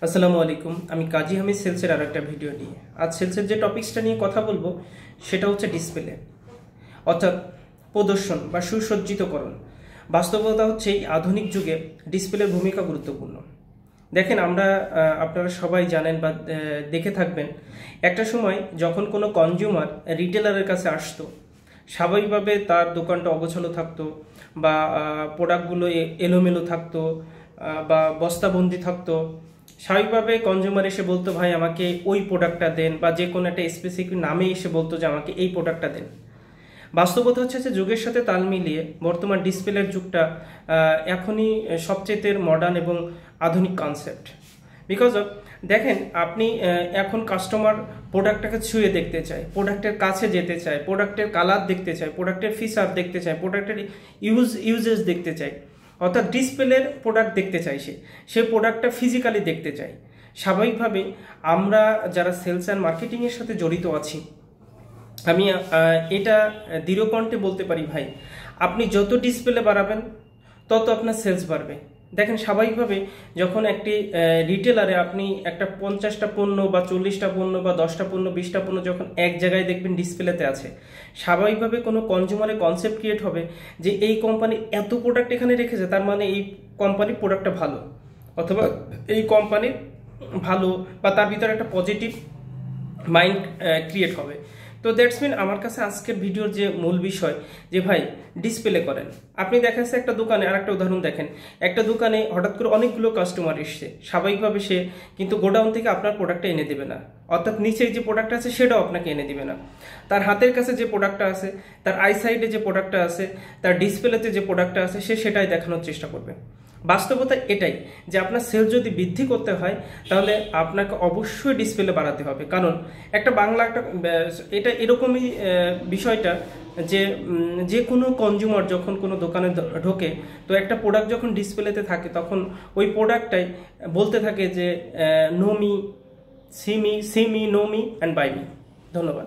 আসসালামু আলাইকুম। আমি কাজী হামিদ সেলসের আর একটা ভিডিও নিয়ে আজ সেলসের যে টপিকসটা নিয়ে কথা বলবো সেটা হচ্ছে ডিসপ্লে, অর্থাৎ প্রদর্শন বা সুসজ্জিতকরণ। বাস্তবতা হচ্ছে এই আধুনিক যুগে ডিসপ্লের ভূমিকা গুরুত্বপূর্ণ। দেখেন, আপনারা সবাই জানেন বা দেখে থাকবেন, একটা সময় যখন কোনো কনজিউমার রিটেলারের কাছে আসতো, স্বাভাবিকভাবে তার দোকানটা অগোছালো থাকতো বা প্রোডাক্টগুলো এলোমেলো থাকতো বা বস্তাবন্দি থাকতো। স্বাভাবিকভাবে কনজিউমার এসে বলতো, ভাই আমাকে ওই প্রোডাক্টটা দেন, বা যে কোনো একটা স্পেসিফিক নামে এসে বলতো যে আমাকে এই প্রোডাক্টটা দেন। বাস্তবতা হচ্ছে যে যুগের সাথে তাল মিলিয়ে বর্তমান ডিসপ্লের যুগটা এখনই সবচেয়ে মডার্ন এবং আধুনিক কনসেপ্ট। বিকজ অফ দেখেন, আপনি এখন কাস্টমার প্রোডাক্টটাকে ছুঁয়ে দেখতে চায়, প্রোডাক্টের কাছে যেতে চায়, প্রোডাক্টের কালার দেখতে চায়, প্রোডাক্টের ফিচার দেখতে চায়, প্রোডাক্টের ইউজেস দেখতে চায়, অর্থাৎ ডিসপ্লের প্রোডাক্ট দেখতে চাই, সে প্রোডাক্টটা ফিজিক্যালি দেখতে চাই। স্বাভাবিকভাবে আমরা যারা সেলস অ্যান্ড মার্কেটিংয়ের সাথে জড়িত আছি, আমি এটা দৃঢ়কণ্ঠে বলতে পারি, ভাই আপনি যত ডিসপ্লে বাড়াবেন তত আপনার সেলস বাড়বে। দেখেন, স্বাভাবিকভাবে যখন একটি রিটেলারে আপনি একটা 50টা পণ্য বা 40টা পণ্য বা 10টা পণ্য 20টা পণ্য যখন এক জায়গায় দেখবেন ডিসপ্লেতে আছে, স্বাভাবিকভাবে কোনো কনজিউমারের কনসেপ্ট ক্রিয়েট হবে যে এই কোম্পানি এত প্রোডাক্ট এখানে রেখেছে, তার মানে এই কোম্পানির প্রোডাক্টটা ভালো, অথবা এই কোম্পানির ভালো, বা তার ভিতরে একটা পজিটিভ মাইন্ড ক্রিয়েট হবে। তো দ্যাটস মিন আমার কাছে আজকের ভিডিওর যে মূল বিষয় যে ভাই ডিসপ্লে করেন। আপনি দেখাচ্ছে একটা দোকানে, আর একটা উদাহরণ দেখেন, একটা দোকানে হঠাৎ করে অনেকগুলো কাস্টমার এসছে, স্বাভাবিকভাবে সে কিন্তু গোডাউন থেকে আপনার প্রোডাক্টটা এনে দেবে না, অর্থাৎ নিচে যে প্রোডাক্ট আছে সেটাও আপনাকে এনে দেবে না। তার হাতের কাছে যে প্রোডাক্টটা আছে, তার আইসাইডে যে প্রোডাক্টটা আছে, তার ডিসপ্লেতে যে প্রোডাক্টটা আছে, সে সেটাই দেখানোর চেষ্টা করবে। বাস্তবতা এটাই যে আপনার সেল যদি বৃদ্ধি করতে হয় তাহলে আপনাকে অবশ্যই ডিসপ্লে বাড়াতে হবে। কারণ একটা এটা এরকমই বিষয়টা যে যে কোনো কনজিউমার যখন কোনো দোকানে ঢোকে, তো একটা প্রোডাক্ট যখন ডিসপ্লেতে থাকে তখন ওই প্রোডাক্টটাই বলতে থাকে যে know me, see me, know me and buy me. ধন্যবাদ।